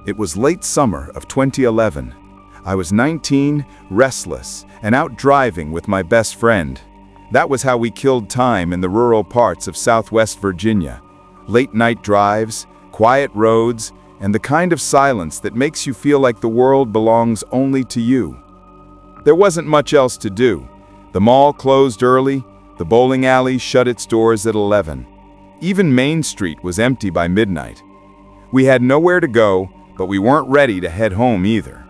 It was late summer of 2011. I was 19, restless, and out driving with my best friend. That was how we killed time in the rural parts of Southwest Virginia. Late-night drives, quiet roads, and the kind of silence that makes you feel like the world belongs only to you. There wasn't much else to do. The mall closed early, the bowling alley shut its doors at 11. Even Main Street was empty by midnight. We had nowhere to go, but we weren't ready to head home either.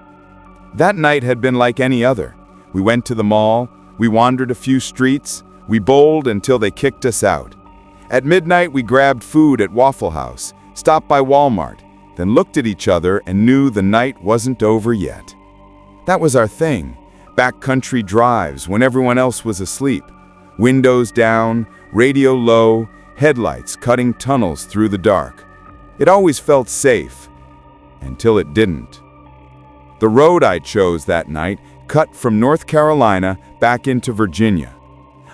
That night had been like any other. We went to the mall, we wandered a few streets, we bowled until they kicked us out. At midnight we grabbed food at Waffle House, stopped by Walmart, then looked at each other and knew the night wasn't over yet. That was our thing, backcountry drives when everyone else was asleep. Windows down, radio low, headlights cutting tunnels through the dark. It always felt safe, until it didn't. The road I chose that night cut from North Carolina back into Virginia.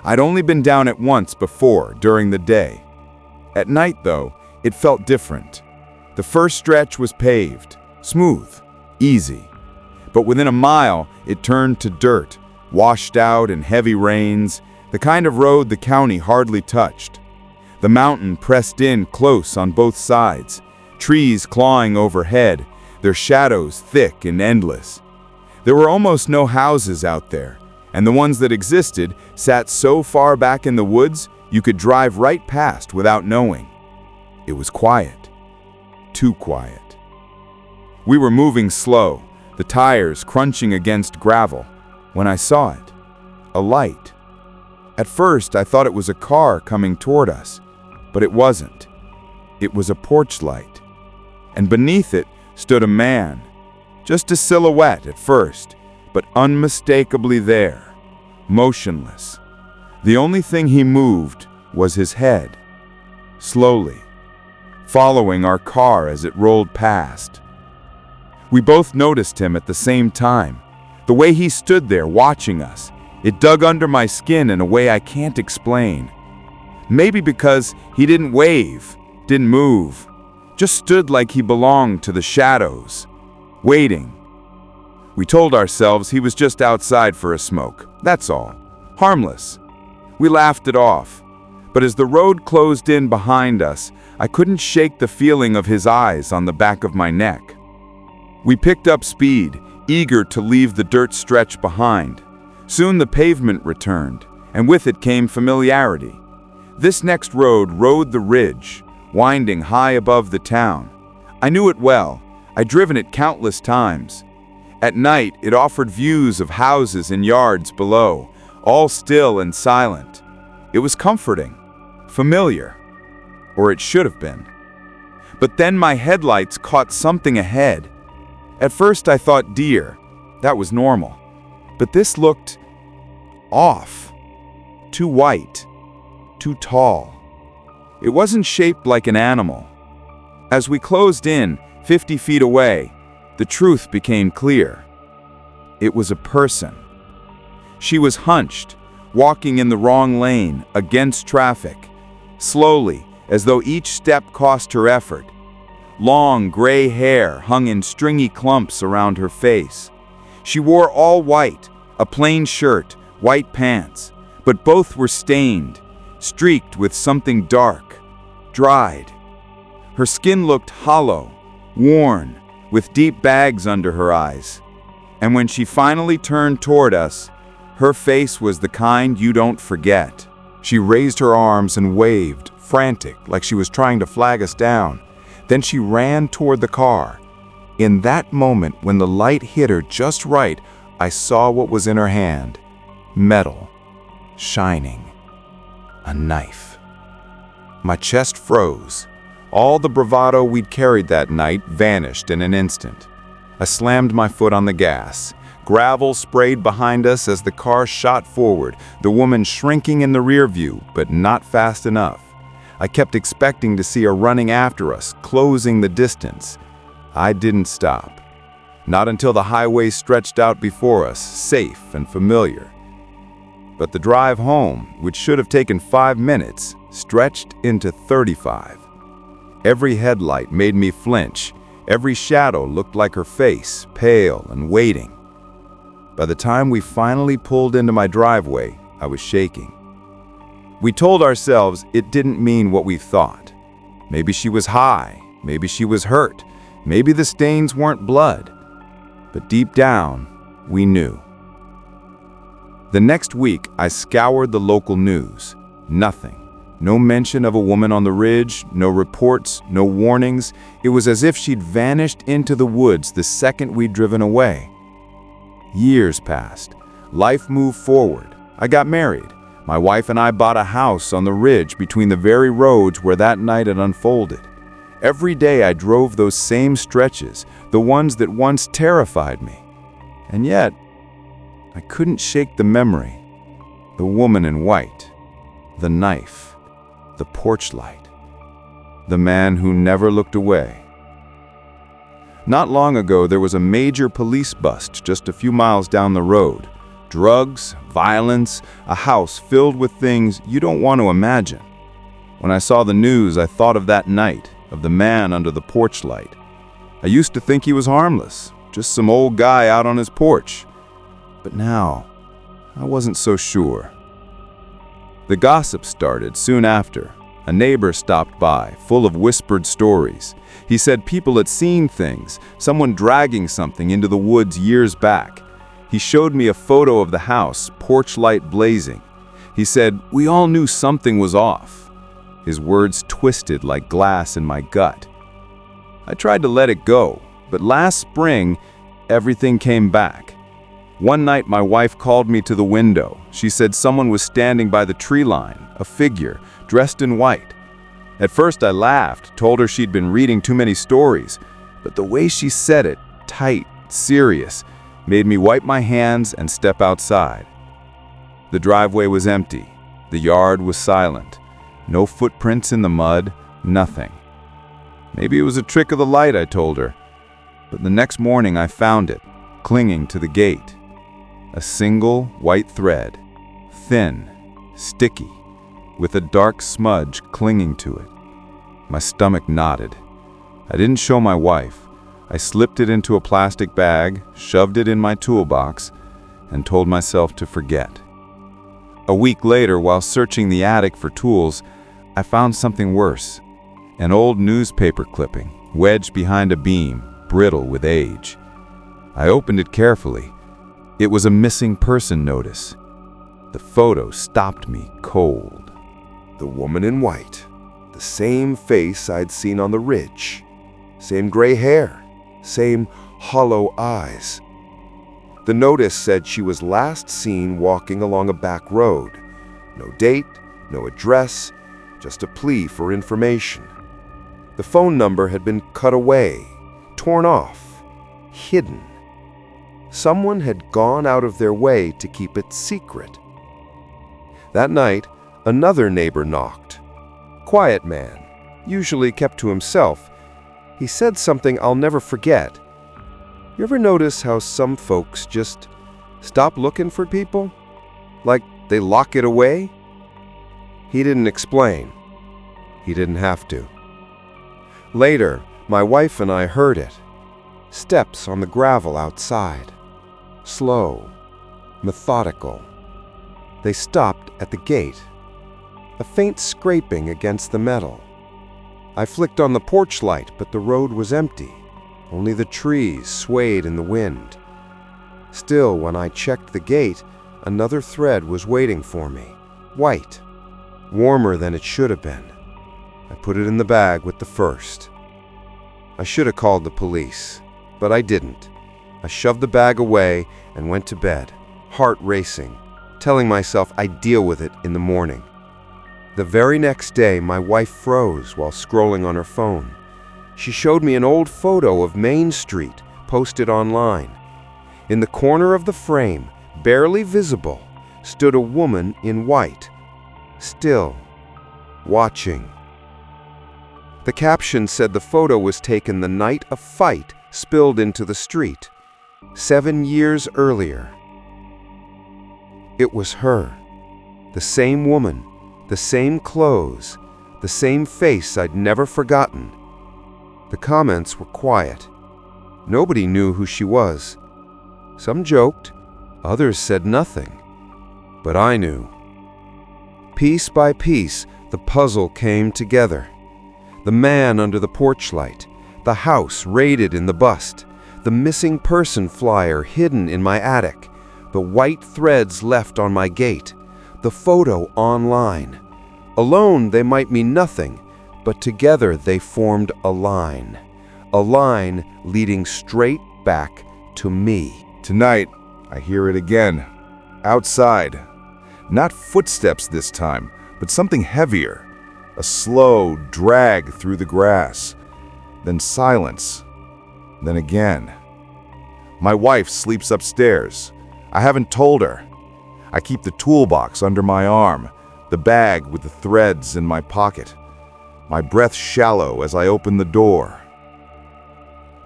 I'd only been down it once before, during the day. At night, though, it felt different. The first stretch was paved, smooth, easy. But within a mile, it turned to dirt, washed out in heavy rains, the kind of road the county hardly touched. The mountain pressed in close on both sides, trees clawing overhead, their shadows thick and endless. There were almost no houses out there, and the ones that existed sat so far back in the woods you could drive right past without knowing. It was quiet. Too quiet. We were moving slow, the tires crunching against gravel, when I saw it. A light. At first, I thought it was a car coming toward us, but it wasn't. It was a porch light. And beneath it stood a man, just a silhouette at first, but unmistakably there, motionless. The only thing he moved was his head, slowly, following our car as it rolled past. We both noticed him at the same time. The way he stood there watching us, it dug under my skin in a way I can't explain. Maybe because he didn't wave, didn't move, just stood like he belonged to the shadows, waiting. We told ourselves he was just outside for a smoke, that's all. Harmless. We laughed it off. But as the road closed in behind us, I couldn't shake the feeling of his eyes on the back of my neck. We picked up speed, eager to leave the dirt stretch behind. Soon the pavement returned, and with it came familiarity. This next road rode the ridge, winding high above the town. I knew it well. I'd driven it countless times. At night, it offered views of houses and yards below, all still and silent. It was comforting, familiar, or it should have been. But then my headlights caught something ahead. At first I thought deer. That was normal. But this looked off. Too white. Too tall. It wasn't shaped like an animal. As we closed in, 50 feet away, the truth became clear. It was a person. She was hunched, walking in the wrong lane, against traffic, slowly, as though each step cost her effort. Long gray hair hung in stringy clumps around her face. She wore all white, a plain shirt, white pants, but both were stained, streaked with something dark, dried. Her skin looked hollow, worn, with deep bags under her eyes. And when she finally turned toward us, her face was the kind you don't forget. She raised her arms and waved, frantic, like she was trying to flag us down. Then she ran toward the car. In that moment, when the light hit her just right, I saw what was in her hand. Metal. Shining. A knife. My chest froze. All the bravado we'd carried that night vanished in an instant. I slammed my foot on the gas. Gravel sprayed behind us as the car shot forward, the woman shrinking in the rear view, but not fast enough. I kept expecting to see her running after us, closing the distance. I didn't stop. Not until the highway stretched out before us, safe and familiar. But the drive home, which should have taken 5 minutes, stretched into 35. Every headlight made me flinch, Every shadow looked like her face, pale and waiting. By the time we finally pulled into my driveway, I was shaking. We told ourselves it didn't mean what we thought. Maybe she was high, maybe she was hurt, maybe the stains weren't blood. But deep down, we knew. The next week, I scoured the local news. Nothing. No mention of a woman on the ridge, no reports, no warnings. It was as if she'd vanished into the woods the second we'd driven away. Years passed. Life moved forward. I got married. My wife and I bought a house on the ridge between the very roads where that night had unfolded. Every day I drove those same stretches, the ones that once terrified me. And yet, I couldn't shake the memory. The woman in white. The knife. The porch light. The man who never looked away. Not long ago, there was a major police bust just a few miles down the road. Drugs, violence, a house filled with things you don't want to imagine. When I saw the news, I thought of that night, of the man under the porch light. I used to think he was harmless, just some old guy out on his porch. But now, I wasn't so sure. The gossip started soon after. A neighbor stopped by, full of whispered stories. He said people had seen things, someone dragging something into the woods years back. He showed me a photo of the house, porch light blazing. He said, "We all knew something was off." His words twisted like glass in my gut. I tried to let it go, but last spring, everything came back. One night, my wife called me to the window. She said someone was standing by the tree line, a figure, dressed in white. At first, I laughed, told her she'd been reading too many stories, but the way she said it, tight, serious, made me wipe my hands and step outside. The driveway was empty. The yard was silent. No footprints in the mud, nothing. Maybe it was a trick of the light, I told her. But the next morning I found it, clinging to the gate. A single white thread, thin, sticky, with a dark smudge clinging to it. My stomach knotted. I didn't show my wife. I slipped it into a plastic bag, shoved it in my toolbox, and told myself to forget. A week later, while searching the attic for tools, I found something worse. An old newspaper clipping, wedged behind a beam, brittle with age. I opened it carefully. It was a missing person notice. The photo stopped me cold. The woman in white. The same face I'd seen on the ridge. Same gray hair. Same hollow eyes. The notice said she was last seen walking along a back road. No date, no address, just a plea for information. The phone number had been cut away, torn off, hidden. Someone had gone out of their way to keep it secret. That night, another neighbor knocked. Quiet man, usually kept to himself. He said something I'll never forget. You ever notice how some folks just stop looking for people? Like they lock it away? He didn't explain. He didn't have to. Later, my wife and I heard it. Steps on the gravel outside. Slow, methodical. They stopped at the gate. A faint scraping against the metal. I flicked on the porch light, but the road was empty. Only the trees swayed in the wind. Still, when I checked the gate, another thread was waiting for me. White. Warmer than it should have been. I put it in the bag with the first. I should have called the police, but I didn't. I shoved the bag away and went to bed, heart racing, telling myself I'd deal with it in the morning. The very next day, my wife froze while scrolling on her phone. She showed me an old photo of Main Street posted online. In the corner of the frame, barely visible, stood a woman in white, still, watching. The caption said the photo was taken the night a fight spilled into the street, 7 years earlier. It was her, the same woman, the same clothes, the same face I'd never forgotten. The comments were quiet. Nobody knew who she was. Some joked, others said nothing. But I knew. Piece by piece, the puzzle came together. The man under the porch light, the house raided in the bust, the missing person flyer hidden in my attic, the white threads left on my gate, the photo online. Alone they might mean nothing, but together they formed a line leading straight back to me. Tonight, I hear it again. Outside. Not footsteps this time, but something heavier. A slow drag through the grass. Then silence. Then again. My wife sleeps upstairs. I haven't told her. I keep the toolbox under my arm, the bag with the threads in my pocket. My breath shallow as I open the door.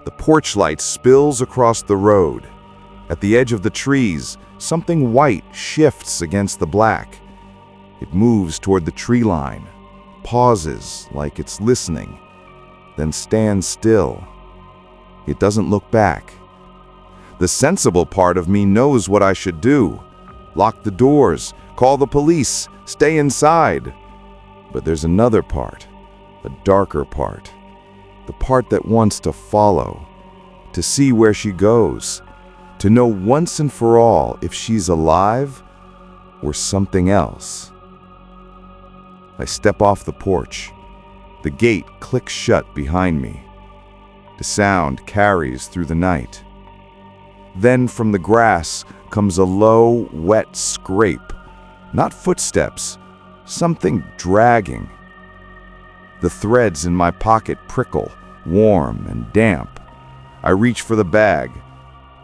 The porch light spills across the road. At the edge of the trees, something white shifts against the black. It moves toward the tree line, pauses like it's listening, then stands still. It doesn't look back. The sensible part of me knows what I should do. Lock the doors, call the police, stay inside. But there's another part, a darker part. The part that wants to follow, to see where she goes, to know once and for all if she's alive or something else. I step off the porch. The gate clicks shut behind me. The sound carries through the night. Then from the grass comes a low, wet scrape. Not footsteps, something dragging. The threads in my pocket prickle, warm and damp. I reach for the bag,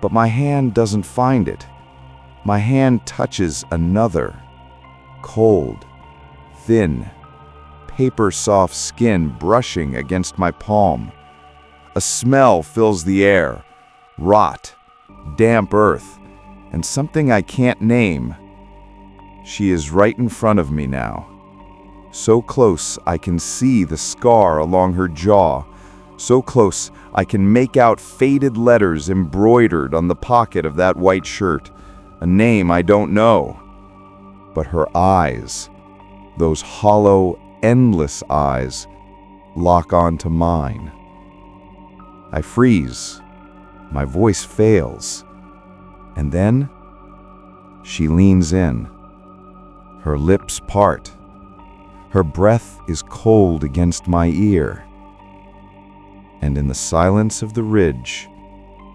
but my hand doesn't find it. My hand touches another. Cold, thin, paper-soft skin brushing against my palm. A smell fills the air, rot, damp earth, and something I can't name. She is right in front of me now. So close I can see the scar along her jaw. So close I can make out faded letters embroidered on the pocket of that white shirt. A name I don't know. But her eyes, those hollow, endless eyes, lock onto mine. I freeze. My voice fails. And then she leans in. Her lips part. Her breath is cold against my ear. And in the silence of the ridge,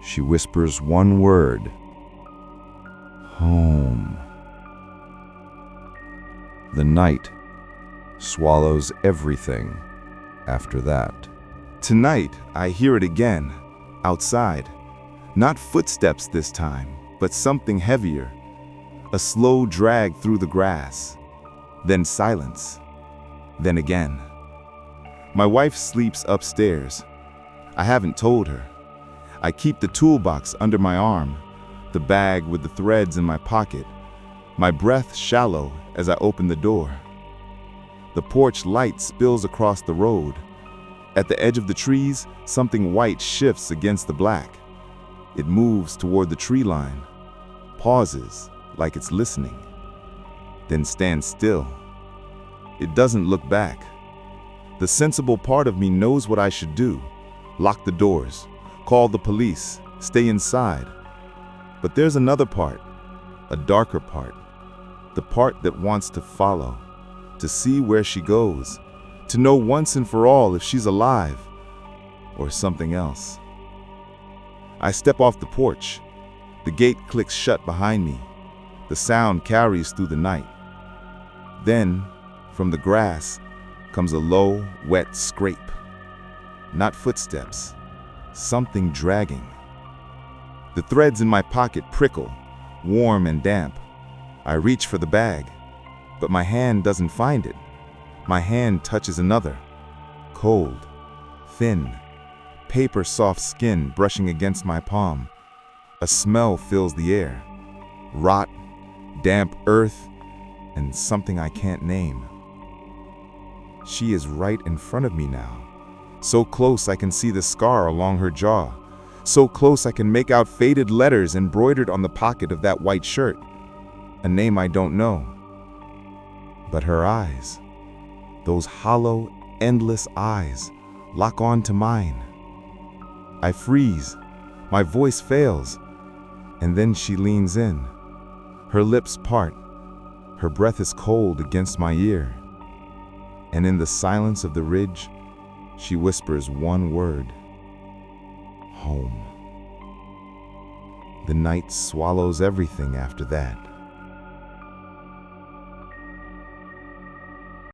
she whispers one word. Home. The night swallows everything after that. Tonight, I hear it again, outside. Not footsteps this time, but something heavier. A slow drag through the grass. Then silence. Then again. My wife sleeps upstairs. I haven't told her. I keep the toolbox under my arm, the bag with the threads in my pocket, my breath shallow as I open the door. The porch light spills across the road. At the edge of the trees, something white shifts against the black. It moves toward the tree line, pauses like it's listening, then stands still. It doesn't look back. The sensible part of me knows what I should do. Lock the doors, call the police, stay inside. But there's another part, a darker part, the part that wants to follow, to see where she goes, to know once and for all if she's alive or something else. I step off the porch. The gate clicks shut behind me. The sound carries through the night. Then, from the grass, comes a low, wet scrape. Not footsteps, something dragging. The threads in my pocket prickle, warm and damp. I reach for the bag, but my hand doesn't find it. My hand touches another, cold, thin, paper-soft skin brushing against my palm. A smell fills the air, rot, damp earth, and something I can't name. She is right in front of me now, So close I can see the scar along her jaw. So close I can make out faded letters embroidered on the pocket of that white shirt. A name I don't know. But her eyes, those hollow, endless eyes, lock on to mine. I freeze, my voice fails, and then she leans in. Her lips part, her breath is cold against my ear. And in the silence of the ridge, she whispers one word: home. The night swallows everything after that.